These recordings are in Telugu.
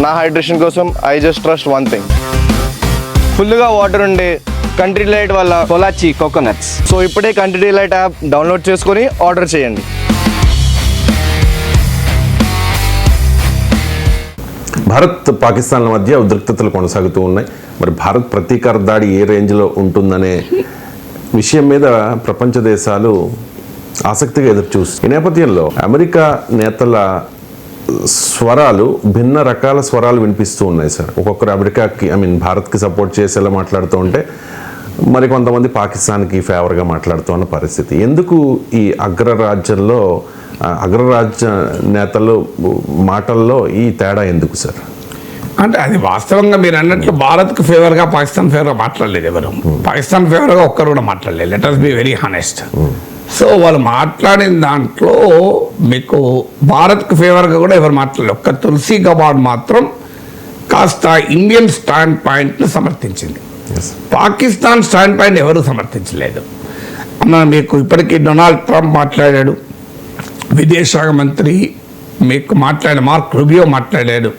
నా హైడ్రేషన్ కోసం I just trust one thing, ఫుల్గా వాటర్ ఉండే కంట్రీ డిలైట్ వల్ల పొలాచి కోకోనట్స్. సో ఇప్పుడే కంట్రీ డిలైట్ యాప్ డౌన్లోడ్ చేసుకొని ఆర్డర్ చేయండి. భారత్ పాకిస్తాన్ల మధ్య ఉద్రిక్తతలు కొనసాగుతూ ఉన్నాయి. మరి భారత్ ప్రతీకార దాడి ఏ రేంజ్లో ఉంటుందనే విషయం మీద ప్రపంచ దేశాలు ఆసక్తిగా ఎదురు చూస్తాయి. ఈ నేపథ్యంలో అమెరికా నేతల స్వరాలు, భిన్న రకాల స్వరాలు వినిపిస్తూ ఉన్నాయి సార్. ఒక్కొక్కరు అమెరికాకి భారత్కి సపోర్ట్ చేసేలా మాట్లాడుతూ ఉంటే మరి కొంతమంది పాకిస్తాన్కి ఫేవర్గా మాట్లాడుతూ ఉన్న పరిస్థితి. ఎందుకు ఈ అగ్రరాజ్య నేతలు మాటల్లో ఈ తేడా ఎందుకు సార్? అంటే అది వాస్తవంగా మీరు అన్నట్లు భారత్కు ఫేవర్గా పాకిస్తాన్ ఫేవర్గా మాట్లాడలేదు ఎవరు. పాకిస్తాన్ ఫేవర్గా ఒక్కరు కూడా మాట్లాడలేదు. Let us be very honest. So వాళ్ళు మాట్లాడిన దాంట్లో మీకు భారత్కు ఫేవర్గా కూడా ఎవరు మాట్లాడలేదు. ఒక్క తులసి గబార్డ్ మాత్రం కాస్త ఇండియన్ స్టాండ్ పాయింట్ను సమర్థించింది. పాకిస్తాన్ స్టాండ్ పాయింట్ ఎవరు సమర్థించలేదు. మీకు ఇప్పటికీ డొనాల్డ్ ట్రంప్ మాట్లాడాడు, విదేశాంగ మంత్రి మీకు మార్క్ రుబియో మాట్లాడాడు,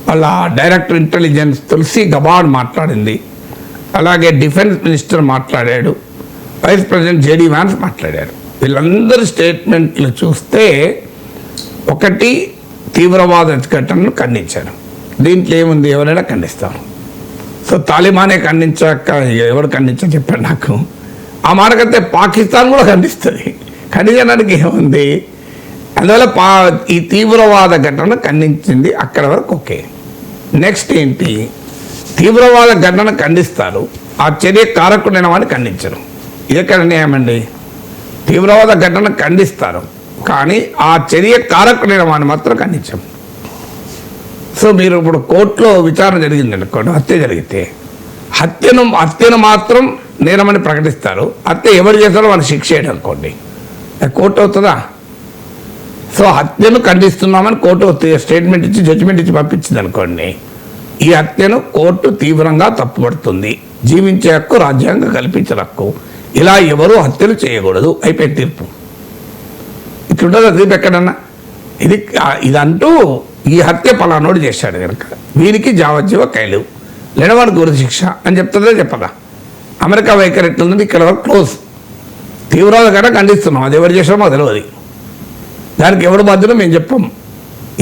వాళ్ళ డైరెక్టర్ ఇంటెలిజెన్స్ తులసి గబార్డ్ మాట్లాడింది, అలాగే డిఫెన్స్ మినిస్టర్ మాట్లాడాడు, వైస్ ప్రెసిడెంట్ జేడీ వ్యాన్స్ మాట్లాడారు. వీళ్ళందరి స్టేట్మెంట్లు చూస్తే ఒకటి తీవ్రవాద ఘటనను ఖండించారు. దీంట్లో ఏముంది, ఎవరైనా ఖండిస్తారు. సో తాలిబానే ఖండించాక ఎవరు ఖండించారు చెప్పారు నాకు. ఆ మాటకంటే పాకిస్తాన్ కూడా ఖండిస్తుంది. ఖండించడానికి ఏముంది, అందువల్ల ఈ తీవ్రవాద ఘటన ఖండించింది అక్కడ వరకు ఓకే. నెక్స్ట్ ఏంటి, తీవ్రవాద ఘటన ఖండిస్తారు, ఆ చర్య కారకుడైన వాడిని ఖండించరు. ఎక్కడ న్యాయమండి? తీవ్రవాద ఘటన ఖండిస్తారు కానీ ఆ చర్య కారకుడైన వాడిని మాత్రం ఖండించం. సో మీరు ఇప్పుడు కోర్టులో విచారణ జరిగింది అనుకోండి, హత్య జరిగితే హత్యను మాత్రం నేరమని ప్రకటిస్తారు. హత్య ఎవరు చేస్తారో వాళ్ళు శిక్ష చేయడం అనుకోండి, కోర్టు అవుతుందా? సో హత్యను ఖండిస్తున్నామని కోర్టు స్టేట్మెంట్ ఇచ్చి జడ్జిమెంట్ ఇచ్చి పంపించింది అనుకోండి, ఈ హత్యను కోర్టు తీవ్రంగా తప్పుపడుతుంది, జీవించే హక్కు రాజ్యాంగం కల్పించే హక్కు, ఇలా ఎవరు హత్యలు చేయకూడదు, అయిపోయి తీర్పు. ఇట్లుంటుంది తీర్పు ఎక్కడన్నా. ఇదంటూ ఈ హత్య పలానోడు చేశాడు కనుక వీరికి జావజ్జీవ ఖైదు లేనివాడికి గురి శిక్ష అని చెప్తుందే చెప్పదా? అమెరికా వైఖరి ఎట్లుంది, ఇక్కడ వరకు క్లోజ్. తీవ్రవాద కన్నా ఖండిస్తున్నాం, అది ఎవరు చేసామో తెలియదు, దానికి ఎవరు బాధ్యత మేము చెప్పాము,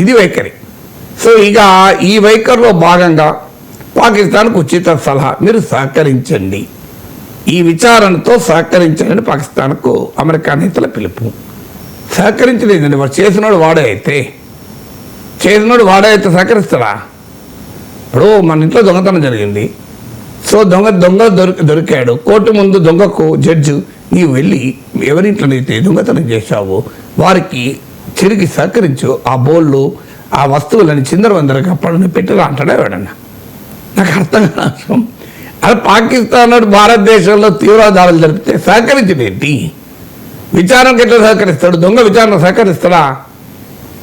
ఇది వైఖరి. సో ఇక ఈ వైఖరిలో భాగంగా పాకిస్తాన్కు ఉచిత సలహా, మీరు సహకరించండి, ఈ విచారణతో సహకరించండి పాకిస్తాన్కు అమెరికా నేతల పిలుపు. సహకరించలేదండి, వాడు చేసినోడు వాడే అయితే సహకరిస్తాడా? ఇప్పుడు మన ఇంట్లో దొంగతనం జరిగింది, సో దొంగ దొరికాడు, కోర్టు ముందు దొంగకు జడ్జి నీవు వెళ్ళి ఎవరింట్లోనైతే దొంగతనం చేశావో వారికి తిరిగి సహకరించు, ఆ బోళ్ళు ఆ వస్తువులని చిందరవందరగా పడుని పెట్టరా అంటాడా ఎవడన్నా? నాకు అర్థం కాదు. అది పాకిస్తాన్ భారతదేశంలో తీవ్రవాదాలు జరిపితే సహకరించదేంటి? విచారణకు ఎట్లా సహకరిస్తాడు? దొంగ విచారణ సహకరిస్తాడా?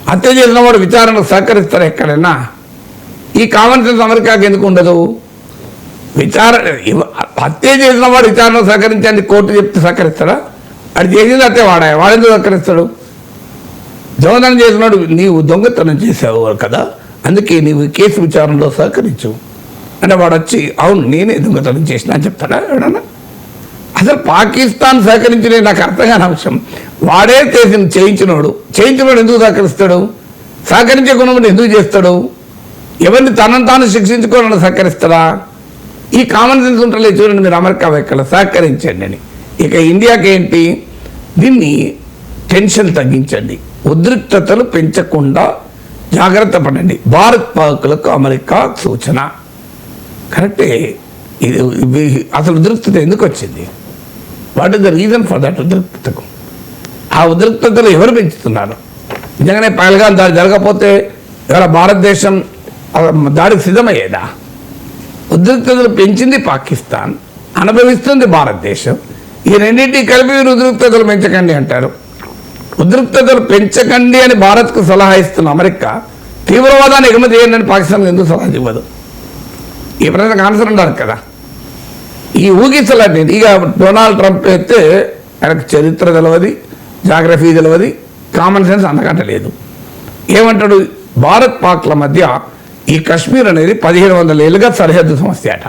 హత్య చేసిన వాడు విచారణకు సహకరిస్తారా ఎక్కడైనా? ఈ కామన్ సెన్స్ అమెరికాకి ఎందుకు ఉండదు? హత్య చేసిన వాడు విచారణ సహకరించండి కోర్టు చెప్తే సహకరిస్తాడా? అది చేసింది హత్య వాడెందుకు సహకరిస్తాడు? దొంగతనం చేసినాడు, నీవు దొంగతనం చేసావు కదా, అందుకే నీవు కేసు విచారణలో సహకరించు అంటే వాడు వచ్చి అవును నేనే దొంగతనం చేసిన అని చెప్తాడా ఎవడన్నా? అసలు పాకిస్తాన్ సహకరించిన నాకు అర్థం కాని అంశం, వాడే చేయించినోడు ఎందుకు సహకరిస్తాడు? సహకరించే గుణం ఎందుకు చేస్తాడు? ఎవరిని తనను తాను శిక్షించుకోవాలని సహకరిస్తాడా? ఈ కామన్ సెన్స్ ఉంటలేదు. చూడండి మీరు అమెరికా వైఖరి సహకరించండి అని. ఇక ఇండియాకి ఏంటి, దీన్ని టెన్షన్ తగ్గించండి, ఉద్రిక్తతలు పెంచకుండా జాగ్రత్త పడండి. భారత్ పాకులకు అమెరికా సూచన కరెక్టే. ఇది అసలు ఉద్రిక్తత ఎందుకు వచ్చింది? What is the reason for that ఉద్రిక్తతకు? ఆ ఉద్రిక్తతలు ఎవరు పెంచుతున్నారు? నిజంగానే పహల్గామ్ దాడి జరగకపోతే ఎవరైనా భారతదేశం దాడికి సిద్ధమయ్యేదా? ఉద్రిక్తతలు పెంచింది పాకిస్తాన్, అనుభవిస్తుంది భారతదేశం. ఈ రెండింటినీ కలిపి మీరు ఉద్రిక్తతలు పెంచకండి అంటారు. ఉద్రిక్తతలు పెంచకండి అని భారత్కు సలహా ఇస్తున్న అమెరికా తీవ్రవాదాన్ని ఎగుమతి చేయండి అని పాకిస్తాన్కి ఎందుకు సలహా ఇవ్వదు? ఈ ప్రశ్నకు ఆన్సర్ ఉండాలి కదా. ఈ ఊగిసలాంటి ఇక డొనాల్డ్ ట్రంప్ అయితే ఆయనకు చరిత్ర తెలియదు, జాగ్రఫీ తెలియదు, కామన్ సెన్స్ అంతకంటే లేదు. ఏమంటాడు, భారత్ పాక్ల మధ్య ఈ కశ్మీర్ అనేది 1500 ఏళ్ళుగా సరిహద్దు సమస్య అట.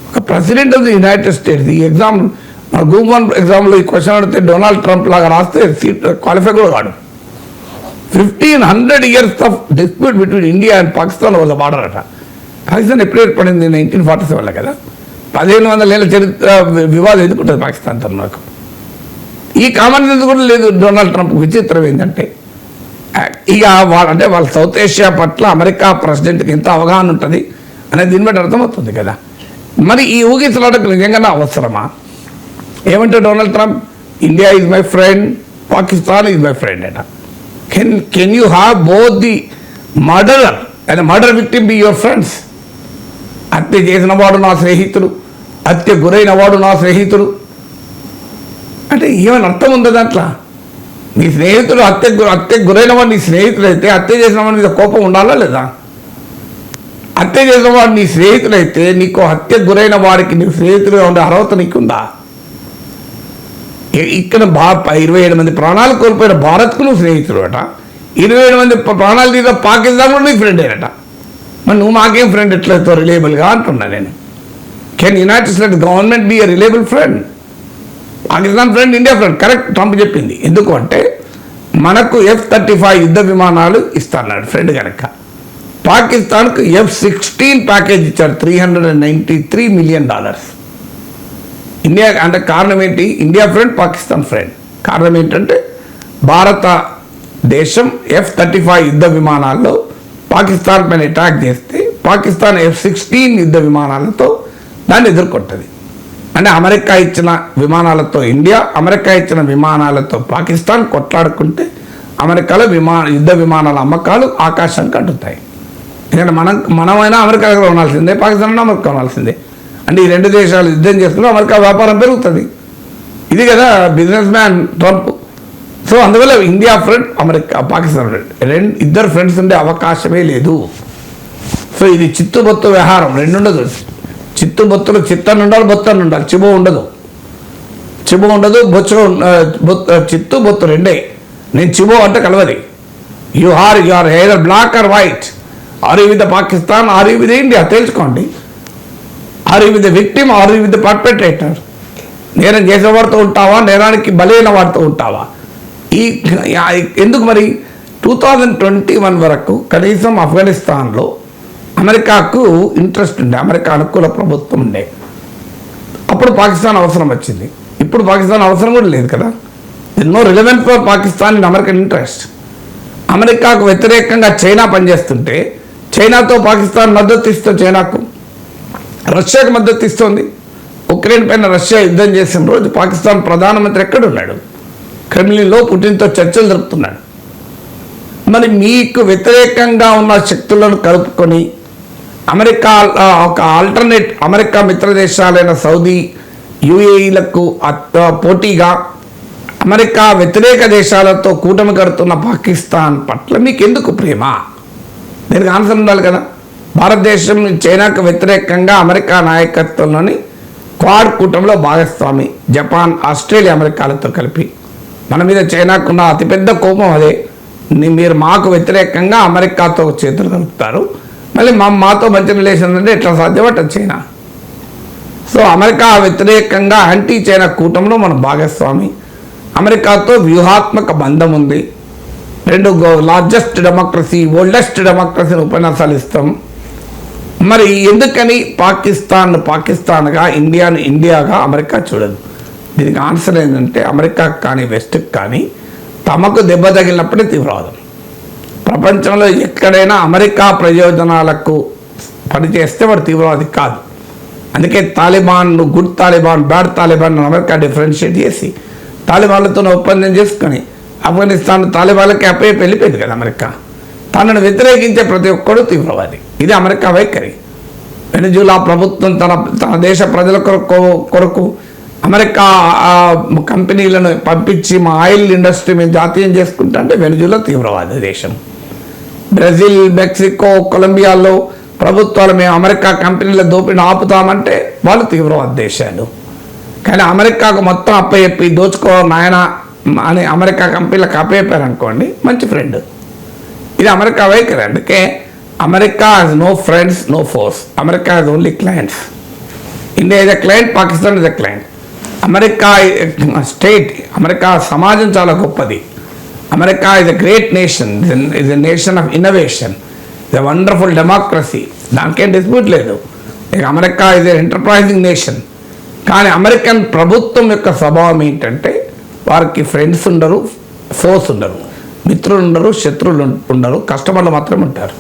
ఒక president of the United states ఈ ఎగ్జామ్ మన గ్రూప్ 1 ఎగ్జామ్లో ఈ క్వశ్చన్ అడిగితే డొనాల్డ్ ట్రంప్ లాగా రాస్తే సీట్ క్వాలిఫై కూడా కాడు. 1500 years of dispute between India and Pakistan వాళ్ళ బార్డర్ అట. పాకిస్తాన్ ఎప్పుడు ఏర్పడింది? 1947 కదా. 1500 ఏళ్ళ చరిత్ర వివాదం ఎందుకుంటుంది పాకిస్తాన్తో నాకు? ఈ కామన్ సెన్స్ కూడా లేదు డొనాల్డ్ ట్రంప్. విచిత్రం ఏంటంటే ఇక వాళ్ళ సౌత్ ఏషియా పట్ల అమెరికా ప్రెసిడెంట్కి ఎంత అవగాహన ఉంటుంది అనేది దీన్ని బట్టి అర్థమవుతుంది కదా. మరి ఈ ఊగిసలాటకు నిజంగానే అవసరమా? ఏమంటే Donald Trump, India is my friend, Pakistan is my friend అట. Can you have both the murderer and murder victim be your friends? హత్య చేసిన వాడు నా స్నేహితుడు, హత్య గురైన వాడు నా స్నేహితుడు అంటే ఏమైనా అర్థం ఉందా దాంట్లో? నీ స్నేహితుడు హత్య గురైన వాడు నీ స్నేహితుడు అయితే హత్య చేసిన వాడి మీద కోపం ఉండాలా లేదా? హత్య చేసిన వాడు నీ స్నేహితుడైతే నీకు హత్య గురైన వాడికి నీ స్నేహితుడుగా ఉండే అర్హత నీకుందా? ఇక్కడ 27 మంది ప్రాణాలు కోల్పోయిన భారత్కు నువ్వు స్నేహితుడు అట, 27 మంది ప్రాణాలు తీసిన పాకిస్తాన్ కూడా నీ ఫ్రెండ్ అయినట. మరి నువ్వు మాకేం ఫ్రెండ్ ఎట్లయితే రిలేబుల్గా అంటున్నా నేను. Can United states government B a reliable friend? Pakistan friend, India friend. Correct, Trump చెప్పింది. ఎందుకు అంటే మనకు F-35 యుద్ధ విమానాలు ఇస్తాన్నాడు ఫ్రెండ్ కనుక. పాకిస్తాన్కు F-16 ప్యాకేజ్ ఇచ్చాడు, $393 మిలియన్. ఇండియా అంటే కారణం ఏంటి? India friend, Pakistan friend. కారణం ఏంటంటే భారతదేశం F-35 యుద్ధ విమానాల్లో పాకిస్తాన్ పైన అటాక్ చేస్తే పాకిస్తాన్ F-16 యుద్ధ విమానాలతో దాన్ని ఎదుర్కొంటుంది. అంటే అమెరికా ఇచ్చిన విమానాలతో ఇండియా, అమెరికా ఇచ్చిన విమానాలతో పాకిస్తాన్ కొట్లాడుకుంటే అమెరికాలో యుద్ధ విమానాల అమ్మకాలు ఆకాశానికి అంటుతాయి. ఎందుకంటే మనమైనా అమెరికా దగ్గర ఉండాల్సిందే, పాకిస్తాన్ అమెరికా ఉండాల్సిందే. అంటే ఈ రెండు దేశాలు యుద్ధం చేసుకుని అమెరికా వ్యాపారం పెరుగుతుంది. ఇది కదా బిజినెస్ మ్యాన్ ట్రంప్. సో అందువల్ల India friend, America Pakistan friend, ఇద్దరు ఫ్రెండ్స్ ఉండే అవకాశమే లేదు. సో ఇది చిత్తుబొత్తు వ్యవహారం, రెండు ఉండదు. చిత్తుబొత్తులు చిత్తను ఉండాలి, బొత్తను ఉండాలి, చిబో ఉండదు. చిబో ఉండదు, చిత్తు బొత్తు రెండే. నేను చిబో అంటే కలవది. You are hair black or white, are you with the Pakistan, are you with India తెలుసుకోండి. Are you with the victim, are you with the perpetrator? నేరం చేసేవాడితో ఉంటావా, నేరానికి బలైన వాడితో ఉంటావా? ఎందుకు మరి 2021 వరకు కనీసం ఆఫ్ఘనిస్తాన్లో అమెరికాకు ఇంట్రెస్ట్ ఉండే, అమెరికా అనుకూల ప్రభుత్వం ఉండే. అప్పుడు పాకిస్తాన్ అవసరం వచ్చింది. ఇప్పుడు పాకిస్తాన్ అవసరం కూడా లేదు కదా. No relevant for Pakistan in American interest. అమెరికాకు వ్యతిరేకంగా చైనా పనిచేస్తుంటే చైనాతో పాకిస్తాన్ మద్దతు ఇస్తూ చైనాకు, రష్యాకు మద్దతు ఇస్తోంది. ఉక్రెయిన్ పైన రష్యా యుద్ధం చేసిన రోజు పాకిస్తాన్ ప్రధానమంత్రి ఎక్కడున్నాడు? క్రెమ్లిన్లో పుటిన్తో చర్చలు జరుపుతున్నాడు. మరి మీకు వ్యతిరేకంగా ఉన్న శక్తులను కలుపుకొని అమెరికా ఒక ఆల్టర్నేట్ అమెరికా మిత్ర దేశాలైన సౌదీ, యుఏఈలకు పోటీగా అమెరికా వ్యతిరేక దేశాలతో కూటమి కడుతున్న పాకిస్తాన్ పట్ల మీకు ఎందుకు ప్రేమ? దీనికి ఆన్సర్ ఉండాలి కదా. భారతదేశం చైనాకు వ్యతిరేకంగా అమెరికా నాయకత్వంలోని క్వాడ్ కూటమిలో భాగస్వామి. జపాన్, ఆస్ట్రేలియా, అమెరికాలతో కలిపి మన మీద చైనాకున్న అతిపెద్ద కోపం అదే. మీరు మాకు వ్యతిరేకంగా అమెరికాతో చేతులు కలుపుతారు, మళ్ళీ మాతో మంచి రిలేషన్ అంటే ఎట్లా సాధ్యపడదు చైనా? సో అమెరికా వ్యతిరేకంగా యాంటీ చైనా కూటమిలో మన భాగస్వామి. అమెరికాతో వ్యూహాత్మక బంధం ఉంది. రెండు లార్జెస్ట్ డెమోక్రసీ, ఓల్డెస్ట్ డెమోక్రసీని ఉపన్యాసాలు ఇస్తాం. మరి ఎందుకని పాకిస్తాన్గా, ఇండియాను ఇండియాగా అమెరికా చూడదు? దీనికి ఆన్సర్ ఏంటంటే అమెరికాకు కానీ వెస్ట్కి కానీ తమకు దెబ్బ తగిలినప్పుడే తీవ్రవాదం. ప్రపంచంలో ఎక్కడైనా అమెరికా ప్రయోజనాలకు పనిచేస్తే వాడు తీవ్రవాది కాదు. అందుకే Taliban, good Taliban, bad Taliban America differentiate చేసి తాలిబాన్లతో ఒప్పందం చేసుకొని ఆఫ్ఘనిస్తాన్ తాలిబాన్లకి అప్పయ్యి వెళ్ళిపోయింది కదా అమెరికా. తనను వ్యతిరేకించే ప్రతి ఒక్కడు తీవ్రవాది. ఇది అమెరికా వైఖరి. వెనిజులా ప్రభుత్వం తన దేశ ప్రజల కొరకు అమెరికా కంపెనీలను పంపించి మా ఆయిల్ ఇండస్ట్రీ మేము జాతీయం చేసుకుంటా అంటే వెనిజులా తీవ్రవాద దేశం. బ్రెజిల్, మెక్సికో, కొలంబియాలో ప్రభుత్వాలు మేము అమెరికా కంపెనీల దోపిడీని ఆపుతామంటే వాళ్ళు తీవ్రవాద దేశాలు. కానీ అమెరికాకు మొత్తం అప్పచెప్పి దోచుకో నాయన అని అమెరికా కంపెనీలకు అప్పచెప్పారనుకోండి, మంచి ఫ్రెండ్. ఇది అమెరికా వైఖరి. అందుకే America has no friends, no foes. America has only clients. India is a client, Pakistan is a client. America state, America సమాజం చాలా గొప్పది. America is a great nation, is a nation of innovation, is a wonderful democracy, దానికేం డిస్ప్యూట్ లేదు. ఇక America is a enterprising nation. కానీ అమెరికన్ ప్రభుత్వం యొక్క స్వభావం ఏంటంటే వారికి ఫ్రెండ్స్ ఉండరు, ఫోర్స్ ఉండరు, మిత్రులు ఉండరు, శత్రువులు ఉండరు, కస్టమర్లు మాత్రమే ఉంటారు.